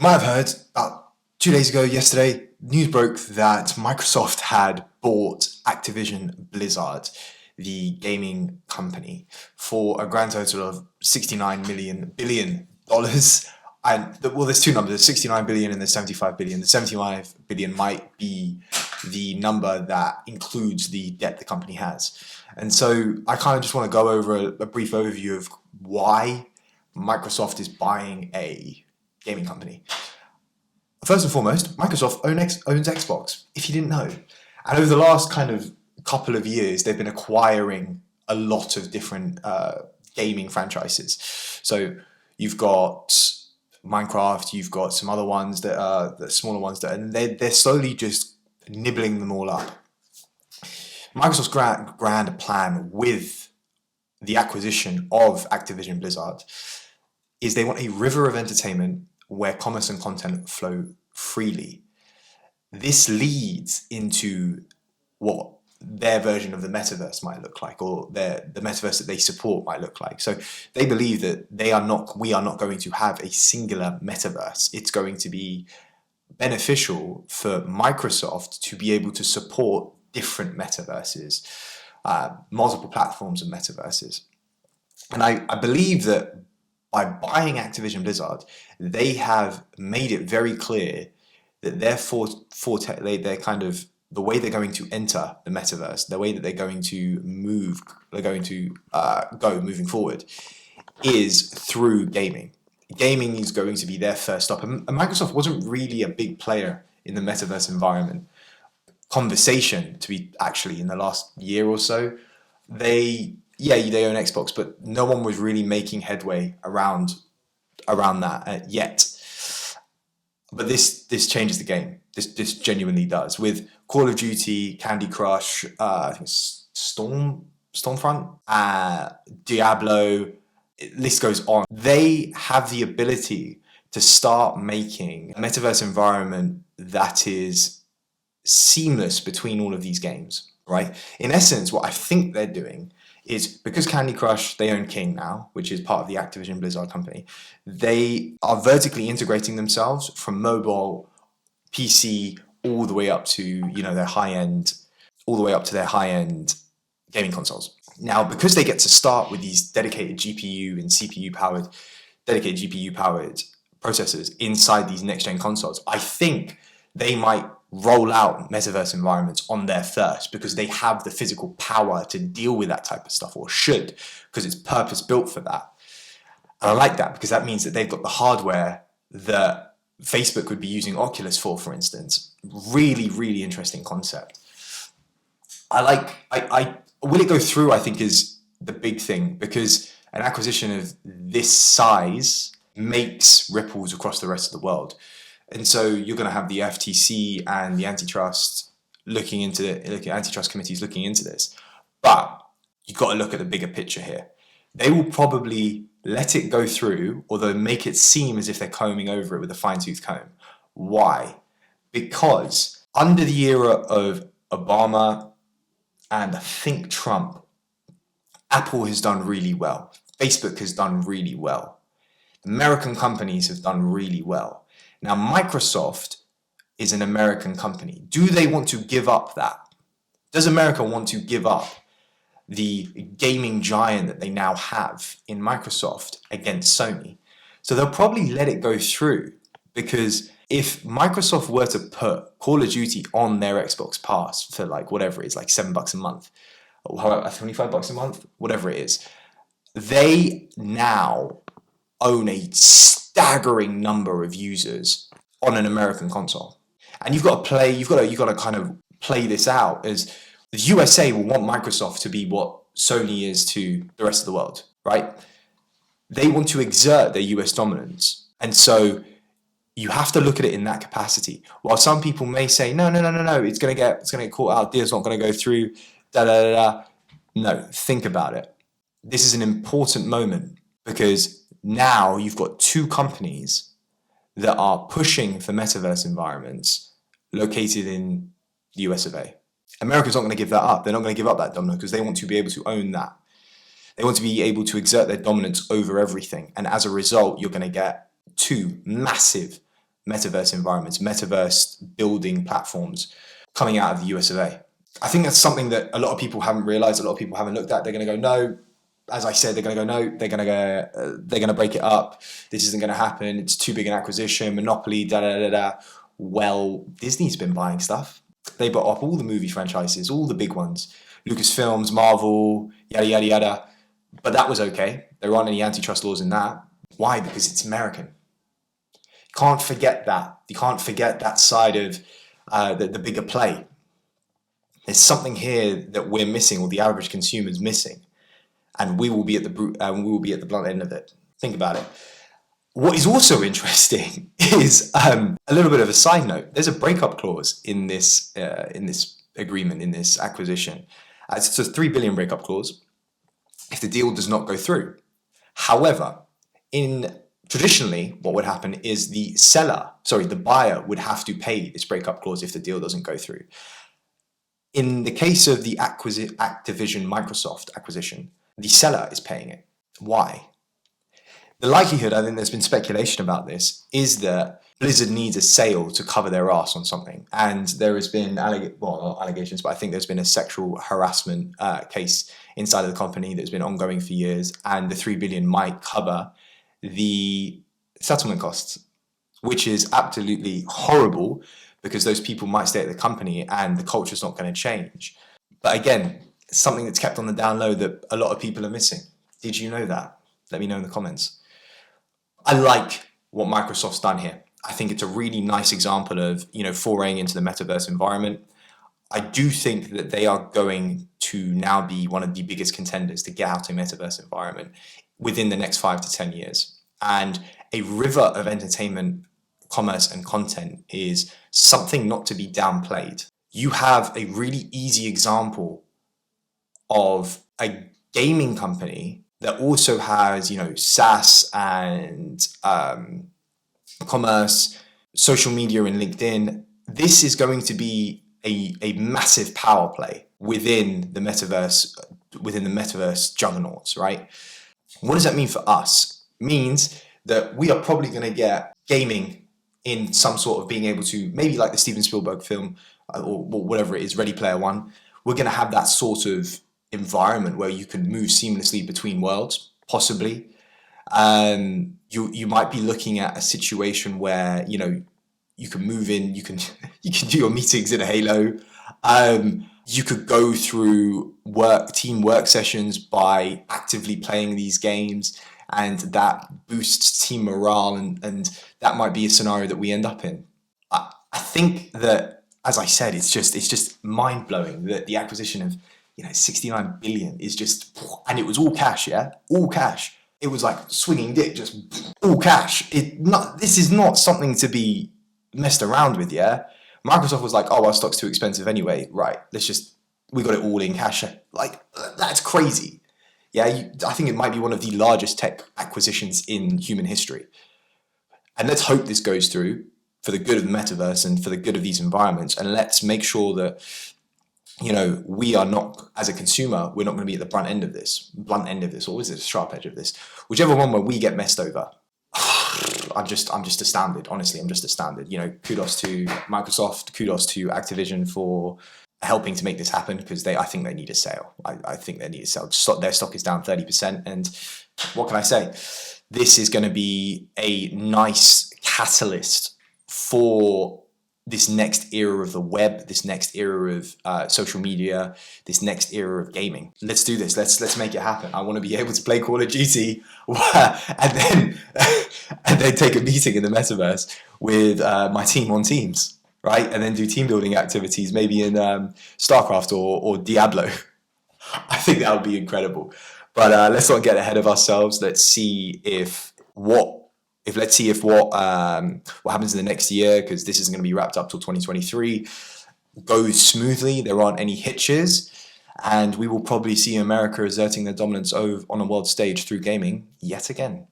might have heard about 2 days ago, yesterday, news broke that Microsoft had bought Activision Blizzard, the gaming company, for a grand total of $69 billion. And there's two numbers: there's 69 billion and there's 75 billion. The 75 billion might be the number that includes the debt the company has. And so I kind of just want to go over a brief overview of why Microsoft is buying a gaming company. First and foremost, Microsoft owns Xbox, if you didn't know. And over the last kind of couple of years, they've been acquiring a lot of different gaming franchises. So you've got Minecraft, you've got some other ones that are the smaller ones, and they're slowly just nibbling them all up. Microsoft's grand plan with the acquisition of Activision Blizzard is they want a river of entertainment where commerce and content flow freely. This leads into what their version of the metaverse might look like, or the metaverse that they support might look like. So they believe that we are not going to have a singular metaverse. It's going to be beneficial for Microsoft to be able to support different metaverses, multiple platforms of metaverses. And I believe that by buying Activision Blizzard, they have made it very clear that they're kind of the way they're going to enter the metaverse, the way that they're going to go moving forward, is through gaming. Gaming is going to be their first stop. And Microsoft wasn't really a big player in the metaverse environment conversation, to be actually in the last year or so. They own Xbox, but no one was really making headway around that yet. But this changes the game. This genuinely does. With Call of Duty, Candy Crush, I think it's Stormfront, Diablo, list goes on. They have the ability to start making a metaverse environment that is seamless between all of these games, right? In essence, what I think they're doing is, because Candy Crush, they own King now, which is part of the Activision Blizzard company, they are vertically integrating themselves from mobile, PC, all the way up to their high-end gaming consoles. Now, because they get to start with these dedicated GPU and CPU-powered processors inside these next-gen consoles, I think they might roll out metaverse environments on there first, because they have the physical power to deal with that type of stuff, or should, because it's purpose-built for that. And I like that, because that means that they've got the hardware that Facebook would be using Oculus for instance. Really, really interesting concept. Will it go through, I think, is the big thing, because an acquisition of this size makes ripples across the rest of the world. And so you're going to have the FTC and the antitrust antitrust committees looking into this. But you've got to look at the bigger picture here. They will probably let it go through, or they'll make it seem as if they're combing over it with a fine-tooth comb. Why? Because under the era of Obama and I think Trump, Apple has done really well. Facebook has done really well. American companies have done really well. Now, Microsoft is an American company. Do they want to give up that? Does America want to give up the gaming giant that they now have in Microsoft against Sony? So they'll probably let it go through, because if Microsoft were to put Call of Duty on their Xbox Pass for whatever it is, $7 a month, or $25 a month, whatever it is, they now own a staggering number of users on an American console. And you've got to kind of play this out, as the USA will want Microsoft to be what Sony is to the rest of the world, right? They want to exert their US dominance. And so you have to look at it in that capacity. While some people may say, no, it's going to get caught out, deal's not going to go through, No, think about it. This is an important moment, because now you've got two companies that are pushing for metaverse environments located in the US of A. America's not going to give that up. They're not going to give up that dominance, because they want to be able to own that. They want to be able to exert their dominance over everything. And as a result, you're going to get two massive metaverse environments, metaverse building platforms coming out of the US of A. I think that's something that a lot of people haven't realized, a lot of people haven't looked at. They're going to go, no. As I said, they're going to go, no. They're going to break it up. This isn't going to happen. It's too big an acquisition. Monopoly, da da da da. Well, Disney's been buying stuff. They bought up all the movie franchises, all the big ones, Lucasfilms, Marvel, yada yada yada. But that was okay. There aren't any antitrust laws in that. Why? Because it's American. You can't forget that. You can't forget that side of the bigger play. There's something here that we're missing, or the average consumer's missing, and we will be at the blunt end of it. Think about it. What is also interesting is a little bit of a side note. There's a breakup clause in this agreement, in this acquisition. It's a $3 billion breakup clause if the deal does not go through. However, traditionally, what would happen is the buyer would have to pay this breakup clause if the deal doesn't go through. In the case of the Activision Microsoft acquisition, the seller is paying it. Why? The likelihood, I think there's been speculation about this, is that Blizzard needs a sale to cover their ass on something. And there has been, not allegations, but I think there's been a sexual harassment case inside of the company that's been ongoing for years. And the $3 billion might cover the settlement costs, which is absolutely horrible because those people might stay at the company and the culture's not going to change. But again, it's something that's kept on the down low that a lot of people are missing. Did you know that? Let me know in the comments. I like what Microsoft's done here. I think it's a really nice example of, foraying into the metaverse environment. I do think that they are going to now be one of the biggest contenders to get out a metaverse environment within the next 5 to 10 years. And a river of entertainment, commerce, and content is something not to be downplayed. You have a really easy example of a gaming company that also has, SaaS and commerce, social media and LinkedIn. This is going to be a massive power play within the metaverse juggernauts, right? What does that mean for us? It means that we are probably going to get gaming in some sort of being able to, maybe like the Steven Spielberg film or whatever it is, Ready Player One. We're going to have that sort of environment where you can move seamlessly between worlds, possibly. You might be looking at a situation where you can move in, you can do your meetings in a Halo. You could go through team work sessions by actively playing these games, and that boosts team morale, and that might be a scenario that we end up in. I think that, as I said, it's just mind blowing that the acquisition of 69 billion is just, and it was all cash, all cash. It was like swinging dick, just all cash. This is not something to be messed around with, Microsoft was like, oh, our stock's too expensive anyway, right? We got it all in cash. Like, that's crazy. I think it might be one of the largest tech acquisitions in human history. And let's hope this goes through for the good of the metaverse and for the good of these environments. And let's make sure that we are not, as a consumer, we're not going to be at the blunt end of this, or is it a sharp edge of this? Whichever one where we get messed over. I'm just astounded. Honestly, I'm just astounded. Kudos to Microsoft, kudos to Activision for helping to make this happen, because I think they need a sale. I think they need a sale. Their stock is down 30%, and what can I say? This is going to be a nice catalyst for this next era of the web, this next era of social media, this next era of gaming. Let's do this. Let's make it happen. I want to be able to play Call of Duty and then take a meeting in the metaverse with my team on Teams, right? And then do team building activities, maybe in StarCraft or Diablo. I think that would be incredible. But let's not get ahead of ourselves. Let's see what happens in the next year, because this isn't going to be wrapped up till 2023, goes smoothly. There aren't any hitches, and we will probably see America asserting their dominance on a world stage through gaming yet again.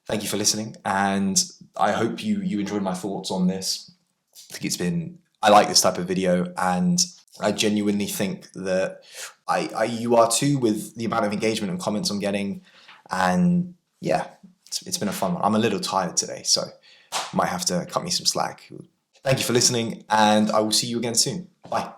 Thank you for listening, and I hope you enjoyed my thoughts on this. I like this type of video, and I genuinely think that you are too, with the amount of engagement and comments I'm getting, and it's been a fun one. I'm a little tired today, so might have to cut me some slack. Thank you for listening, and I will see you again soon. Bye.